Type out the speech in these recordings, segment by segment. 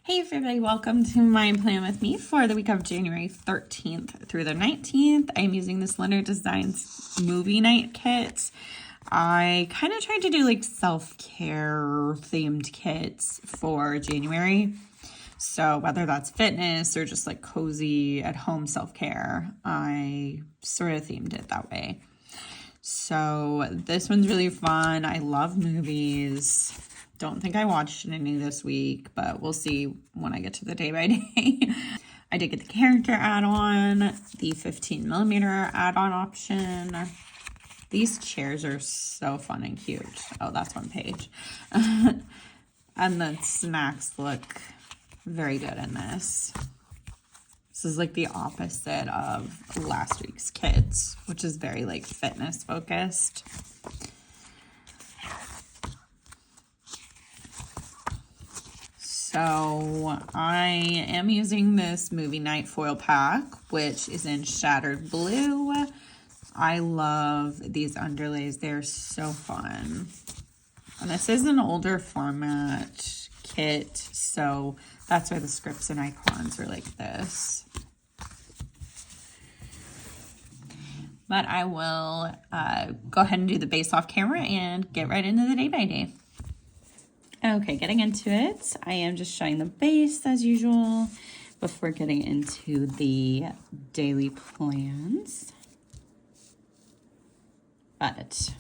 Hey everybody, welcome to my plan with me for the week of January 13th through the 19th. I'm using this Lynner Designs movie night kit. I kind of tried to do like self-care themed kits for January. So whether that's fitness or just like cozy at home self-care, I sort of themed it that way. So this one's really fun. I love movies. Don't think I watched any this week, but we'll see when I get to the day by day. I did get the character add-on, the 15 millimeter add-on option. These chairs are so fun and cute. Oh, that's one page. And the snacks look very good in this. This is like the opposite of last week's kits, which is very like fitness focused. So I am using this movie night foil pack, which is in shattered blue. I love these underlays. They're so fun. And this is an older format kit, so that's why the scripts and icons are like this. But I will go ahead and do the base off camera and get right into the day by day. Okay, getting into it, I am just showing the base as usual before getting into the daily plans. But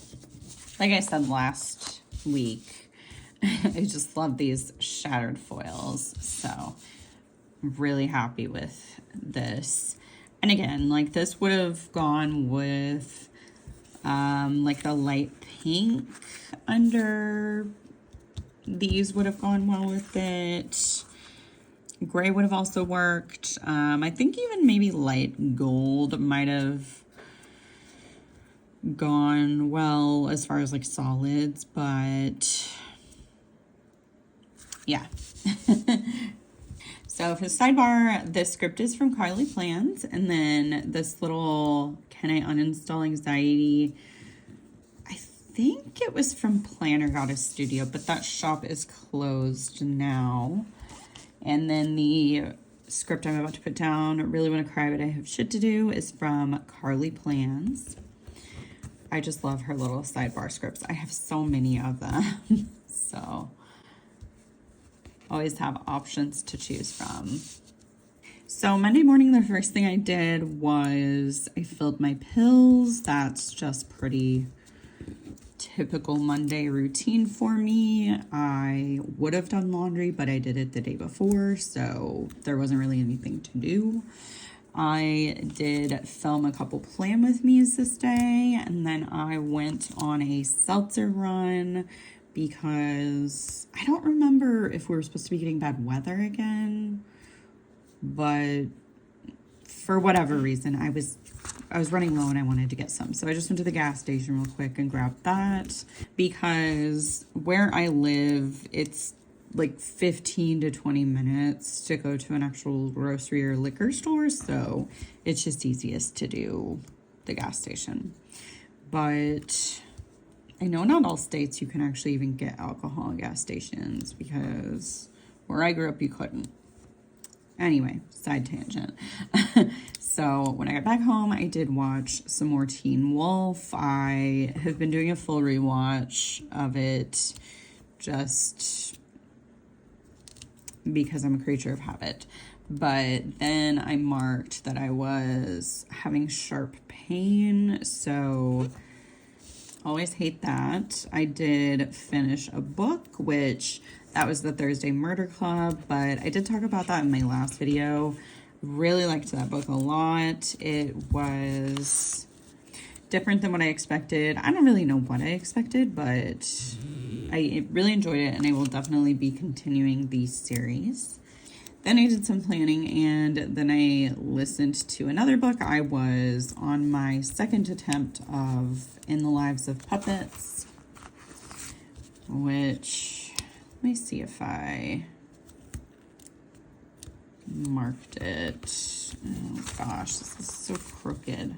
like I said last week, I just love these shattered foils. So I'm really happy with this. And again, like this would have gone with like the light pink under. These would have gone well with it. Gray would have also worked. I think even maybe light gold might have gone well as far as like solids, but yeah. So for the sidebar, this script is from Carly Plans, and then this little Can I Uninstall Anxiety, I think it was from Planner Goddess Studio, but that shop is closed now. And then the script I'm about to put down, Really Want to Cry But I Have Shit to Do, is from Carly Plans. I just love her little sidebar scripts. I have so many of them. So always have options to choose from. So Monday morning, the first thing I did was I filled my pills. That's just pretty typical Monday routine for me. I would have done laundry, but I did it the day before, so there wasn't really anything to do. I did film a couple plan with me's this day, and then I went on a seltzer run because I don't remember if we were supposed to be getting bad weather again, but for whatever reason, I was running low and I wanted to get some. So I just went to the gas station real quick and grabbed that because where I live, it's like 15 to 20 minutes to go to an actual grocery or liquor store. So it's just easiest to do the gas station. But I know not all states you can actually even get alcohol at gas stations because where I grew up, you couldn't. Anyway, side tangent. So when I got back home, I did watch some more Teen Wolf. I have been doing a full rewatch of it just because I'm a creature of habit. But then I marked that I was having sharp pain, so always hate that. I did finish a book, which that was the Thursday Murder Club, but I did talk about that in my last video. Really liked that book a lot. It was different than what I expected. I don't really know what I expected, but I really enjoyed it, and I will definitely be continuing the series. Then I did some planning, and then I listened to another book. I was on my second attempt of In the Lives of Puppets, which, let me see if I marked it. Oh gosh, this is so crooked.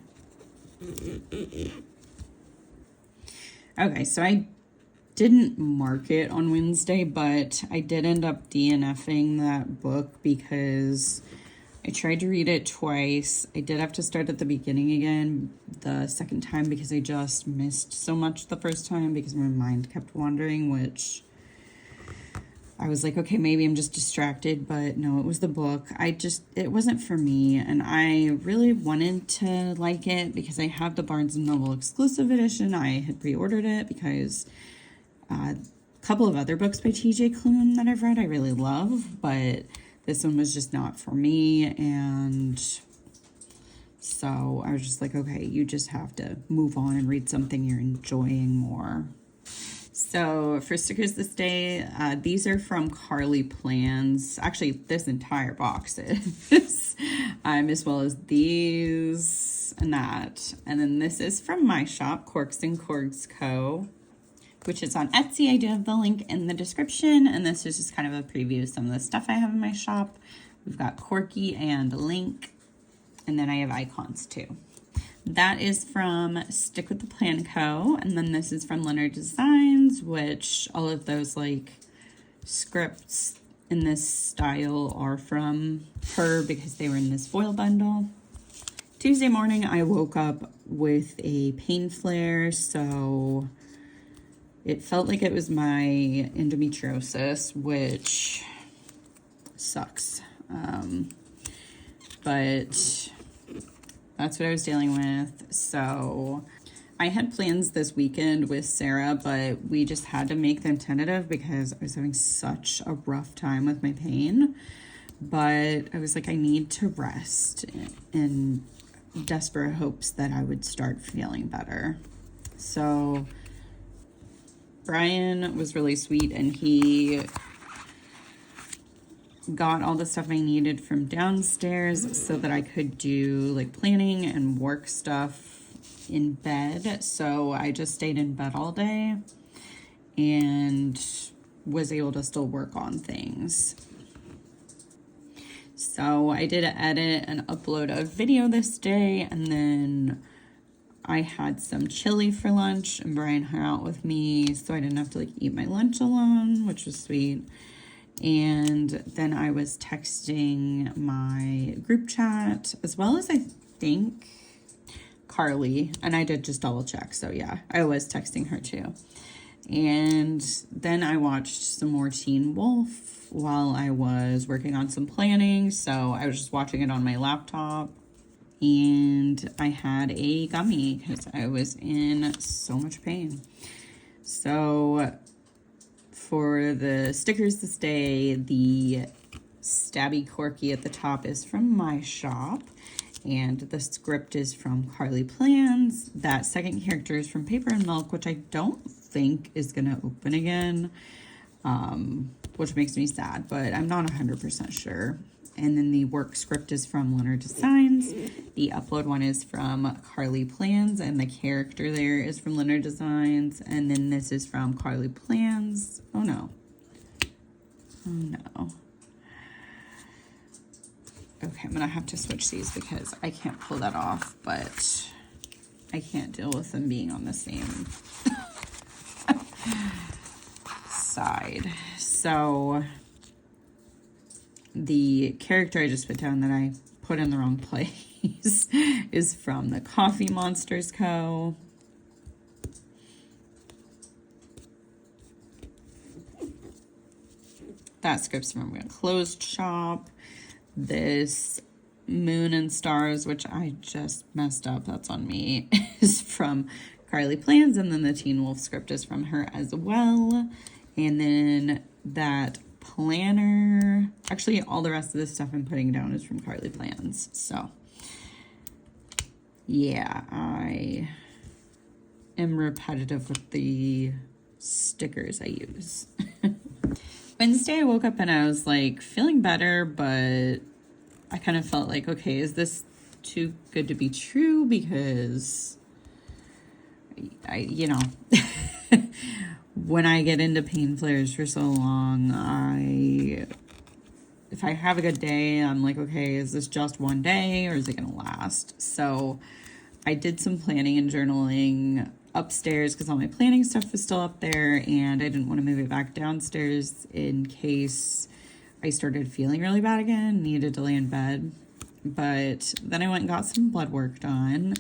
Okay, so I didn't mark it on Wednesday, but I did end up DNFing that book because I tried to read it twice. I did have to start at the beginning again the second time because I just missed so much the first time because my mind kept wandering, which I was like, okay, maybe I'm just distracted, but no, it was the book. It wasn't for me, and I really wanted to like it because I have the Barnes & Noble exclusive edition. I had pre-ordered it because a couple of other books by T.J. Klune that I've read I really love, but this one was just not for me, and so I was just like, okay, you just have to move on and read something you're enjoying more. So for stickers this day, these are from Carly Plans. Actually, this entire box is, as well as these and that. And then this is from my shop, Corks and Corgs Co., which is on Etsy. I do have the link in the description, and this is just kind of a preview of some of the stuff I have in my shop. We've got Corky and Link, and then I have icons too. That is from Stick with the Plan Co., and then this is from Lynner Designs, which all of those like scripts in this style are from her because they were in this foil bundle. Tuesday morning, I woke up with a pain flare, so it felt like it was my endometriosis, which sucks. But that's what I was dealing with. So I had plans this weekend with Sarah, but we just had to make them tentative because I was having such a rough time with my pain. But I was like, I need to rest in desperate hopes that I would start feeling better. So Brian was really sweet, and he got all the stuff I needed from downstairs so that I could do like planning and work stuff in bed. So I just stayed in bed all day and was able to still work on things. So I did edit and upload a video this day, and then I had some chili for lunch, and Brian hung out with me so I didn't have to like eat my lunch alone, which was sweet. And then I was texting my group chat, as well as I think Carly, and I did just double check. So yeah, I was texting her too. And then I watched some more Teen Wolf while I was working on some planning. So I was just watching it on my laptop, and I had a gummy because I was in so much pain. So for the stickers this day, the Stabby Corky at the top is from my shop, and the script is from Carly Plans. That second character is from Paper and Milk, which I don't think is going to open again, which makes me sad, but I'm not 100% sure. And then the work script is from Lynner Designs. The upload one is from Carly Plans, and the character there is from Lynner Designs. And then this is from Carly Plans. Oh no. Oh no. Okay, I'm gonna have to switch these because I can't pull that off, but I can't deal with them being on the same side. So the character I just put down that I put in the wrong place is from the Coffee Monsters Co. That script's from a closed shop. This Moon and Stars, which I just messed up, that's on me, is from Carly Plans, and then the Teen Wolf script is from her as well. And then that planner, actually all the rest of the stuff I'm putting down is from Carly Plans. So yeah, I am repetitive with the stickers I use. Wednesday I woke up and I was like feeling better, but I kind of felt like, okay, is this too good to be true? Because I you know, when I get into pain flares for so long, if I have a good day, I'm like, okay, is this just one day or is it going to last? So I did some planning and journaling upstairs because all my planning stuff was still up there, and I didn't want to move it back downstairs in case I started feeling really bad again, needed to lay in bed. But then I went and got some blood work done,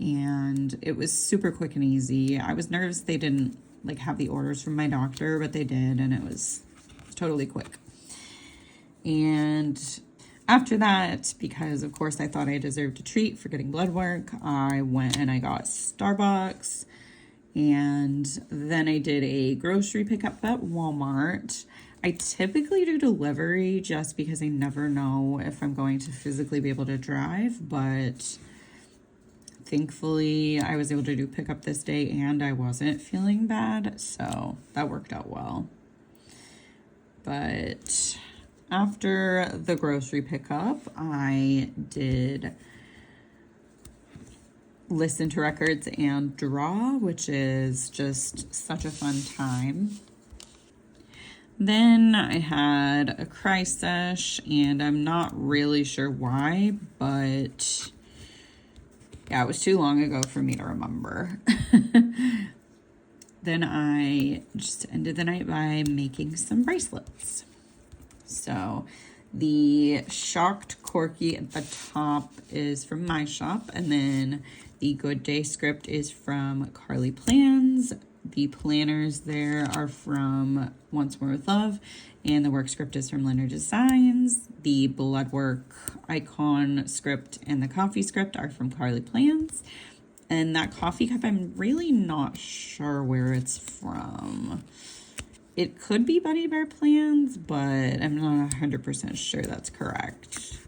and it was super quick and easy. I was nervous they didn't like have the orders from my doctor, but they did, and it was totally quick. And after that, because of course I thought I deserved a treat for getting blood work, I went and I got Starbucks, and then I did a grocery pickup at Walmart. I typically do delivery just because I never know if I'm going to physically be able to drive, but thankfully I was able to do pickup this day and I wasn't feeling bad, so that worked out well. But after the grocery pickup, I did listen to records and draw, which is just such a fun time. Then I had a cry sesh, and I'm not really sure why, but yeah, it was too long ago for me to remember. Then I just ended the night by making some bracelets. So the shocked corky at the top is from my shop, and then the Good Day script is from Carly Plans. The planners there are from Once More With Love, and the work script is from Lynner Designs. The blood work icon script and the coffee script are from Carly Plans. And that coffee cup, I'm really not sure where it's from. It could be Bunny Bear Plans, but I'm not 100% sure that's correct.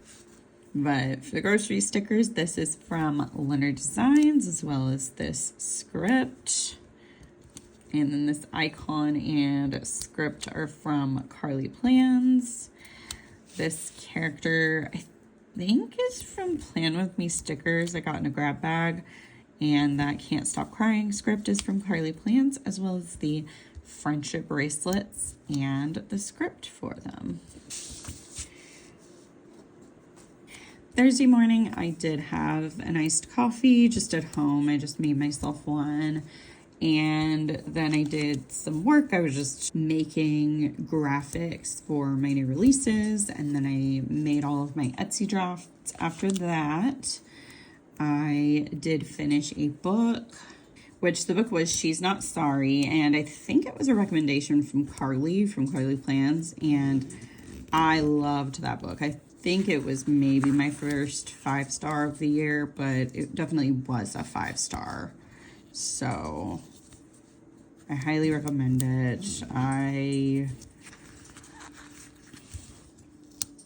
But for the grocery stickers, this is from Lynner Designs, as well as this script. And then this icon and script are from Carly Plans. This character, I think, is from Plan With Me stickers I got in a grab bag. And that Can't Stop Crying script is from Carly Plans, as well as the friendship bracelets and the script for them. Thursday morning, I did have an iced coffee just at home. I just made myself one. And then I did some work. I was just making graphics for my new releases. And then I made all of my Etsy drafts. After that, I did finish a book, which the book was She's Not Sorry. And I think it was a recommendation from Carly Plans. And I loved that book. I think it was maybe my first 5-star of the year, but it definitely was a 5-star. So I highly recommend it. I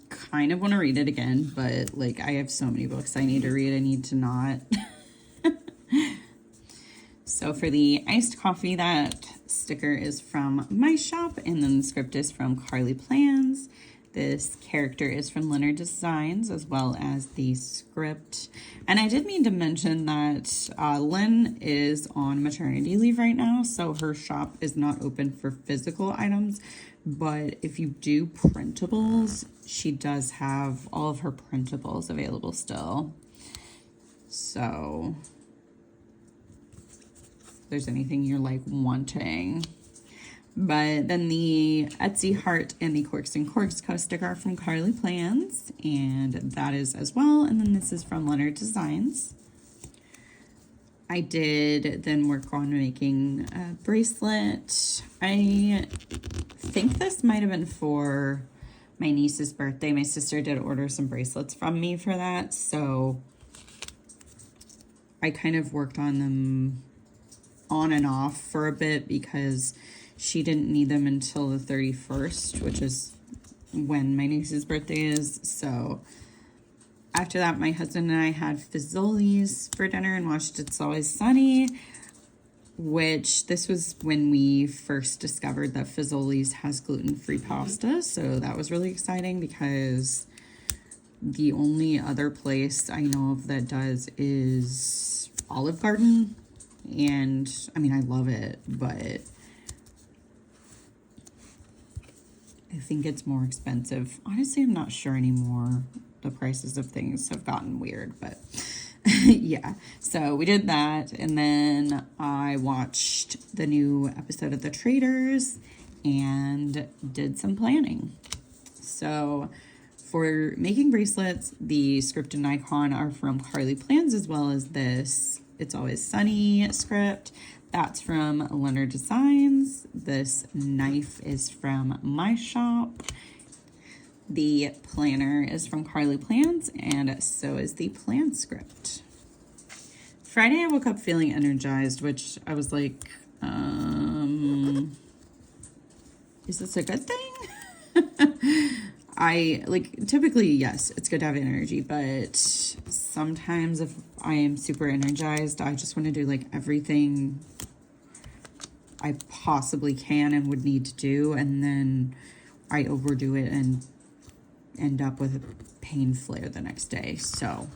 kind of want to read it again, but like I have so many books I need to read. I need to not. So for the iced coffee, that sticker is from my shop, and then the script is from Carly Plans. This character is from Lynner Designs, as well as the script. And I did mean to mention that Lynn is on maternity leave right now, so her shop is not open for physical items. But if you do printables, she does have all of her printables available still. So if there's anything you're like wanting. But then the Etsy heart and the Corks and Corgs sticker are from Carly Plans, and that is as well. And then this is from Lynner Designs. I did then work on making a bracelet. I think this might have been for my niece's birthday. My sister did order some bracelets from me for that, so I kind of worked on them on and off for a bit because she didn't need them until the 31st, which is when my niece's birthday is. So after that, my husband and I had fazoli's for dinner and watched It's Always Sunny, which this was when we first discovered that Fazoli's has gluten-free pasta. So that was really exciting because the only other place I know of that does is Olive Garden. And I mean, I love it, but I think it's more expensive. Honestly, I'm not sure anymore. The prices of things have gotten weird, but Yeah, so we did that, and then I watched the new episode of The Traders and did some planning. So for making bracelets, the script and icon are from Carly Plans, as well as this It's Always Sunny script. That's from Lynner Designs. This knife is from my shop. The planner is from Carly Plans, and so is the plan script. Friday, I woke up feeling energized, which I was like, is this a good thing? I like, typically, yes, it's good to have energy, but sometimes if I am super energized, I just want to do like everything I possibly can and would need to do, and then I overdo it and end up with a pain flare the next day. So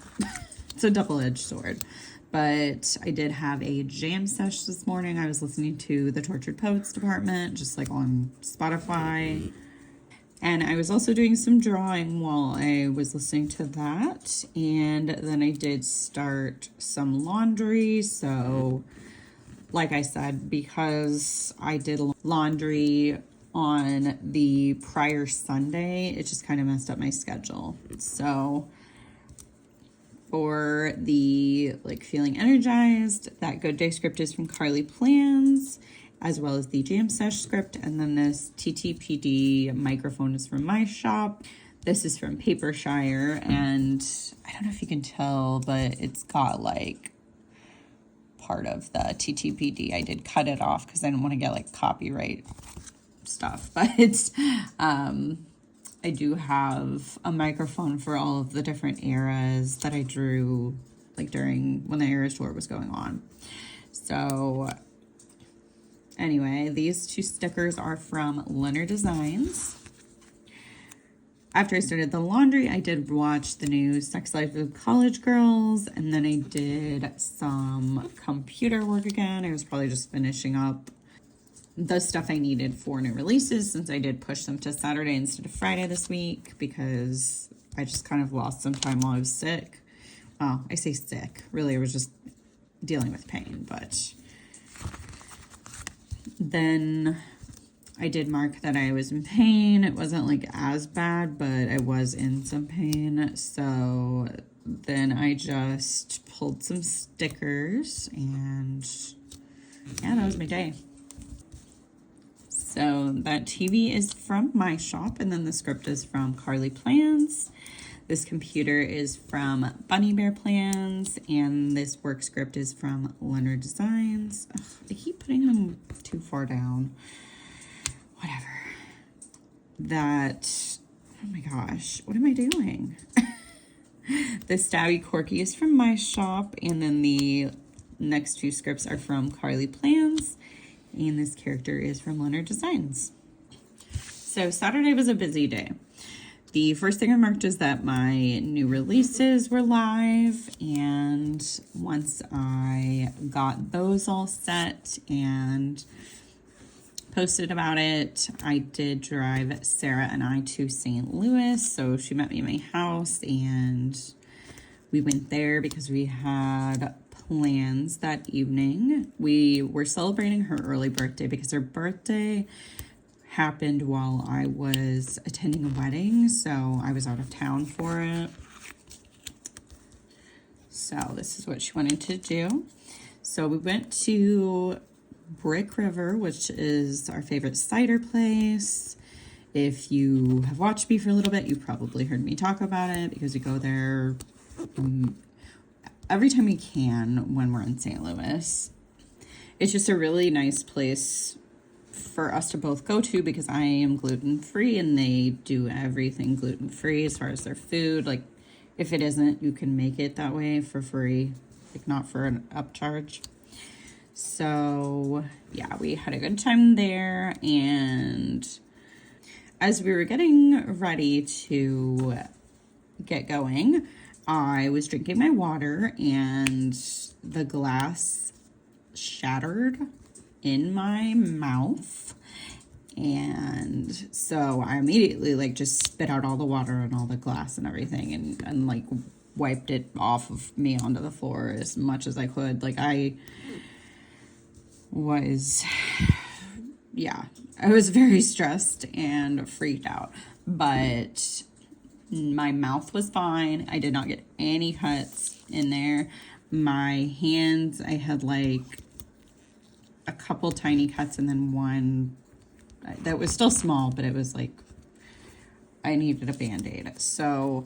it's a double-edged sword. But I did have a jam sesh this morning. I was listening to the Tortured Poets Department, just like on Spotify. And I was also doing some drawing while I was listening to that. And then I did start some laundry. So, like I said, because I did laundry on the prior Sunday, it just kind of messed up my schedule. So for the like feeling energized, that Good Day script is from Carly Plans, as well as the Jam Sesh script. And then this TTPD microphone is from my shop. This is from Papershire, and I don't know if you can tell, but it's got like part of the TTPD. I did cut it off because I didn't want to get like copyright stuff, but I do have a microphone for all of the different eras that I drew like during when the era tour was going on. So anyway, these two stickers are from Lynner Designs. After I started the laundry, I did watch the new Sex Life of College Girls, and then I did some computer work again. I was probably just finishing up the stuff I needed for new releases, since I did push them to Saturday instead of Friday this week because I just kind of lost some time while I was sick. Well, I say sick. Really, I was just dealing with pain, but then I did mark that I was in pain. It wasn't like as bad, but I was in some pain. So then I just pulled some stickers, and yeah, that was my day. So that TV is from my shop, and then the script is from Carly Plans. This computer is from Bunny Bear Plans, and this work script is from Lynner Designs. Ugh, I keep putting them too far down. Whatever. That, oh my gosh, what am I doing? The Stabby Corky is from my shop, and then the next two scripts are from Carly Plans. And this character is from Lynner Designs. So Saturday was a busy day. The first thing I marked is that my new releases were live. And once I got those all set and posted about it, I did drive Sarah and I to St. Louis. So she met me at my house, and we went there because we had plans that evening. We were celebrating her early birthday because her birthday happened while I was attending a wedding, so I was out of town for it. So this is what she wanted to do. So we went to Brick River, which is our favorite cider place. If you have watched me for a little bit, you probably heard me talk about it because we go there every time we can when we're in St. Louis. It's just a really nice place for us to both go to because I am gluten-free and they do everything gluten-free as far as their food. Like, if it isn't, you can make it that way for free, like not for an upcharge. So yeah, we had a good time there, and as we were getting ready to get going, I was drinking my water and the glass shattered in my mouth. And so I immediately like just spit out all the water and all the glass and everything, and like wiped it off of me onto the floor as much as I could. Like, I was, yeah, I was very stressed and freaked out, but my mouth was fine. I did not get any cuts in there. My hands, I had like a couple tiny cuts and then one that was still small, but it was like I needed a Band-Aid. So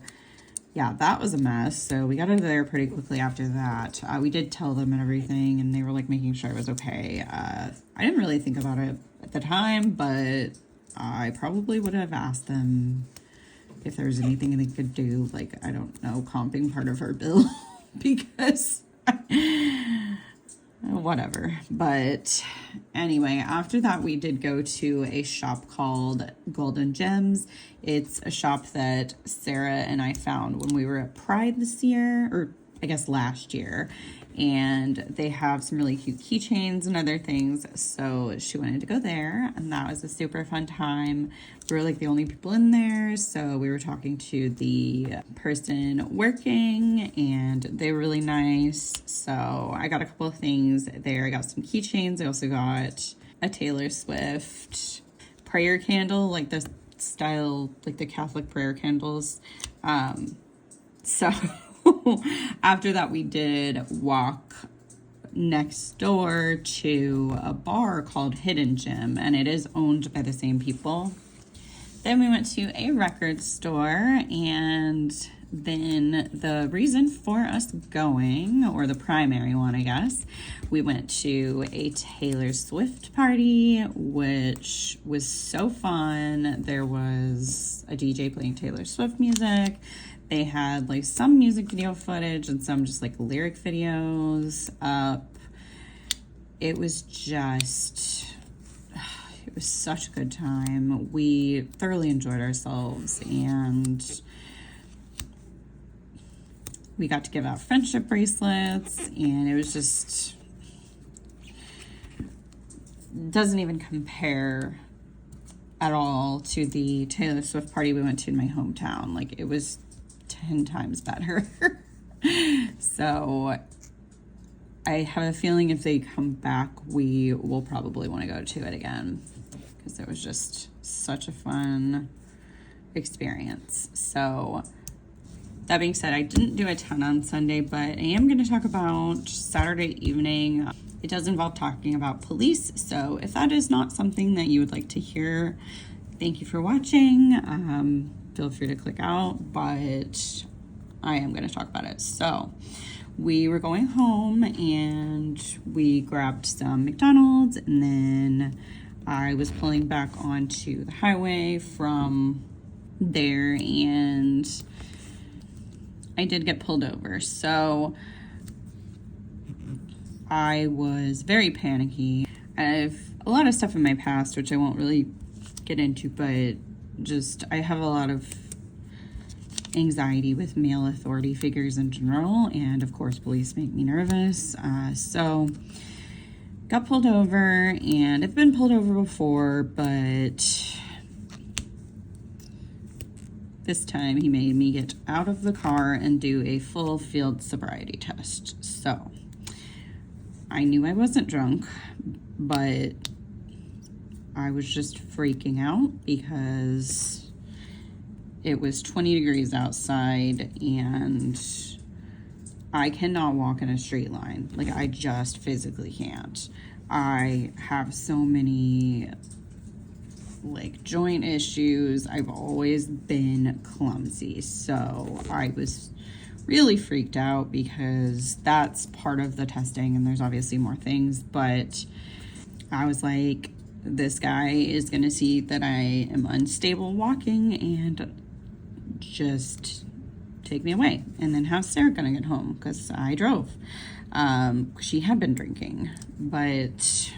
yeah, that was a mess. So we got out of there pretty quickly after that. We did tell them and everything, and they were like making sure I was okay. I didn't really think about it at the time, but I probably would have asked them if there was anything they could do, like, I don't know, comping part of our bill because whatever. But anyway, after that, we did go to a shop called Golden Gems. It's a shop that Sarah and I found when we were at Pride this year, or I guess last year. And they have some really cute keychains and other things. So she wanted to go there, and that was a super fun time. We were like the only people in there. So we were talking to the person working, and they were really nice. So I got a couple of things there. I got some keychains. I also got a Taylor Swift prayer candle, like the style, like the Catholic prayer candles. So after that, we did walk next door to a bar called Hidden Gem, and it is owned by the same people. Then we went to a record store, and then the reason for us going, or the primary one, I guess, we went to a Taylor Swift party, which was so fun. There was a DJ playing Taylor Swift music. They had like some music video footage and some just like lyric videos up. It was such a good time. We thoroughly enjoyed ourselves, and we got to give out friendship bracelets, and it was just, doesn't even compare at all to the Taylor Swift party we went to in my hometown. Like, it was 10 times better. So I have a feeling if they come back, we will probably want to go to it again, because it was just such a fun experience. So that being said, I didn't do a ton on Sunday, but I am going to talk about Saturday evening. It does involve talking about police. So if that is not something that you would like to hear, thank you for watching. Feel free to click out, but I am going to talk about it. So we were going home, and we grabbed some McDonald's, and then I was pulling back onto the highway from there, and I did get pulled over. So I was very panicky. I have a lot of stuff in my past, which I won't really get into, but just, I have a lot of anxiety with male authority figures in general, and of course police make me nervous. So got pulled over, and I've been pulled over before, but this time he made me get out of the car and do a full field sobriety test. So I knew I wasn't drunk, but I was just freaking out because it was 20 degrees outside, and I cannot walk in a straight line. Like, I just physically can't. I have so many like joint issues. I've always been clumsy. So I was really freaked out because that's part of the testing, and there's obviously more things, but I was like, this guy is going to see that I am unstable walking and just take me away. And then how's Sarah going to get home? Because I drove. She had been drinking. But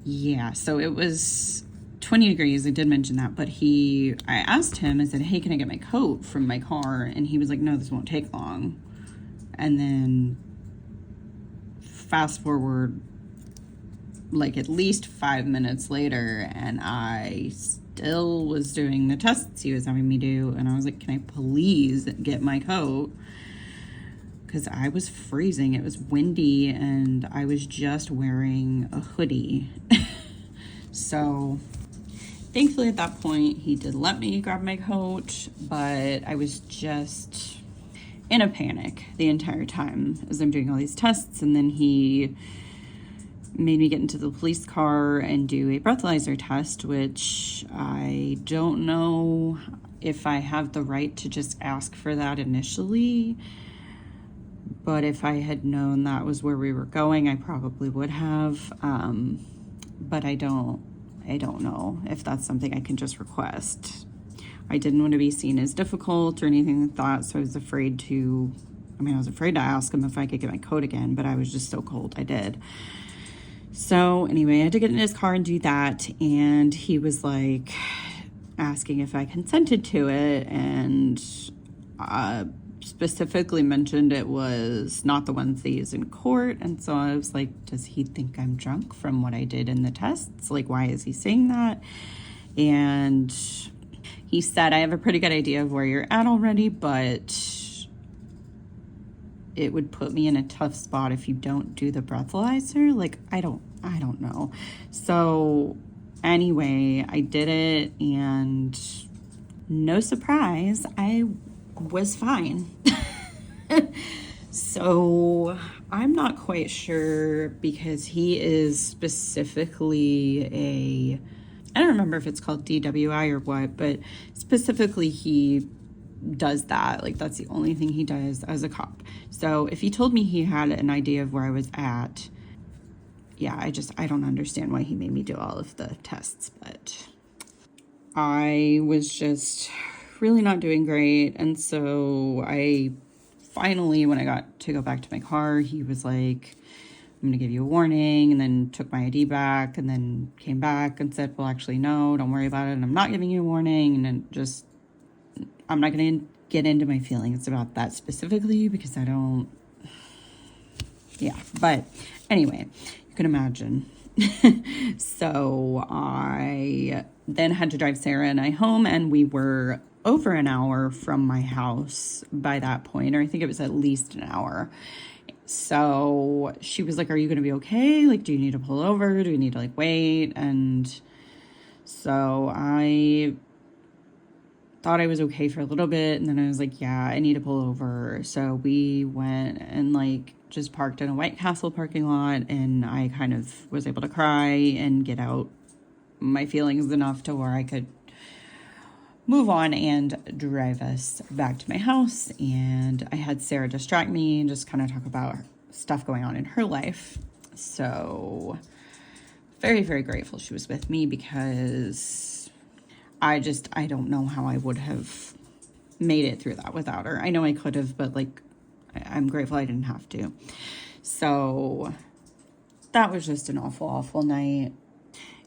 yeah, so it was 20 degrees. I did mention that. But I asked him, I said, hey, can I get my coat from my car? And he was like, no, this won't take long. And then fast forward like at least 5 minutes later, and I still was doing the tests he was having me do. And I was like, can I please get my coat? Because I was freezing. It was windy and I was just wearing a hoodie. So thankfully at that point, he did let me grab my coat, but I was just in a panic the entire time as I'm doing all these tests. And then he made me get into the police car and do a breathalyzer test, which I don't know if I have the right to just ask for that initially. But if I had known that was where we were going, I probably would have. But I don't know if that's something I can just request. I didn't want to be seen as difficult or anything like that, so I was afraid to ask him if I could get my coat again, but I was just so cold I did. So anyway, I had to get in his car and do that, and he was like asking if I consented to it, and specifically mentioned it was not the ones they use in court. And so I was like, does he think I'm drunk from what I did in the tests? Like, why is he saying that? And he said, I have a pretty good idea of where you're at already, but it would put me in a tough spot if you don't do the breathalyzer. Like, I don't know. So anyway, I did it, and no surprise, I was fine. So I'm not quite sure, because he is specifically I don't remember if it's called DWI or what, but specifically he does that. Like, that's the only thing he does as a cop. So if he told me he had an idea of where I was at, yeah, I don't understand why he made me do all of the tests. But I was just really not doing great. And so I finally, when I got to go back to my car, he was like, I'm going to give you a warning, and then took my ID back, and then came back and said, well, actually, no, don't worry about it, and I'm not giving you a warning. And then just, I'm not going to get into my feelings about that specifically, because I don't, yeah. But anyway, you can imagine. So I then had to drive Sarah and I home, and we were over an hour from my house by that point, or I think it was at least an hour. So she was like, are you going to be okay? Like, do you need to pull over? Do you need to like wait? And so I thought I was okay for a little bit. And then I was like, yeah, I need to pull over. So we went and like just parked in a White Castle parking lot. And I kind of was able to cry and get out my feelings enough to where I could move on and drive us back to my house. And I had Sarah distract me and just kind of talk about stuff going on in her life. So very, very grateful she was with me, because I don't know how I would have made it through that without her. I know I could have, but like, I'm grateful I didn't have to. So that was just an awful, awful night.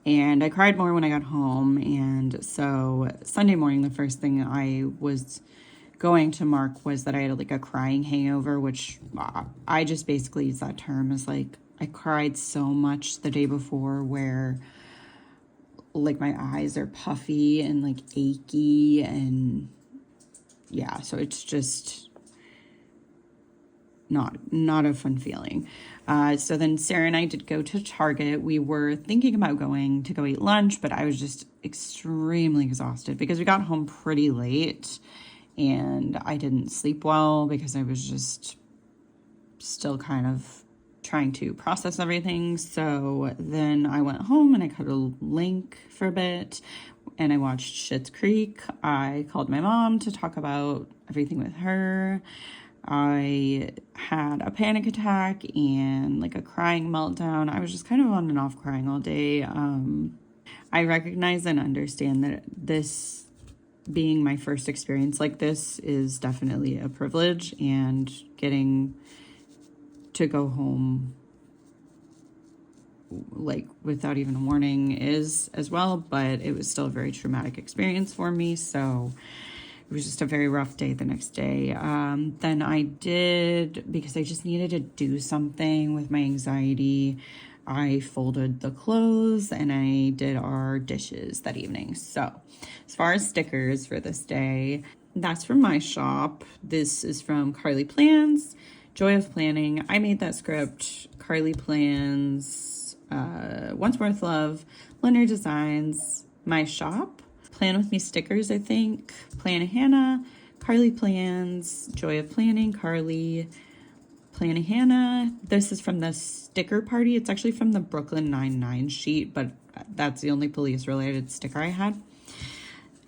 And I cried more when I got home. And so Sunday morning, the first thing I was going to mark was that I had like a crying hangover, which I just basically use that term as like, I cried so much the day before where like my eyes are puffy and like achy, and yeah, so it's just not a fun feeling. So then Sarah and I did go to Target. We were thinking about going to go eat lunch, but I was just extremely exhausted because we got home pretty late, and I didn't sleep well because I was just still kind of trying to process everything. So then I went home and I cuddled Link for a bit, and I watched Schitt's Creek. I called my mom to talk about everything with her. I had a panic attack and like a crying meltdown. I was just kind of on and off crying all day. I recognize and understand that this being my first experience like this is definitely a privilege, and getting to go home like without even a warning is as well, but it was still a very traumatic experience for me. So it was just a very rough day the next day. Then I did, because I just needed to do something with my anxiety, I folded the clothes and I did our dishes that evening. So as far as stickers for this day, that's from my shop. This is from Carly Plans, Joy of Planning. I made that script. Carly Plans, Once More with Love, Lynner Designs, my shop. Plan With Me stickers, I think. Plan a Hannah, Carly Plans, Joy of Planning, Carly, Plan a Hannah. This is from the sticker party. It's actually from the Brooklyn Nine-Nine sheet, but that's the only police-related sticker I had.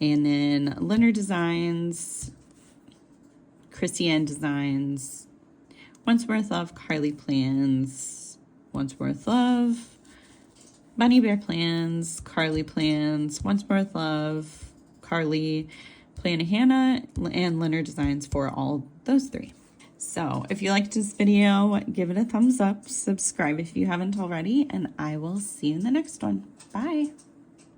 And then Lynner Designs, Chrissy Ann Designs, Once More with Love, Carly Plans, Once More with Love, Bunny Bear Plans, Carly Plans, Once More with Love, Carly, Plan a Hannah, and Lynner Designs for all those three. So if you liked this video, give it a thumbs up, subscribe if you haven't already, and I will see you in the next one. Bye.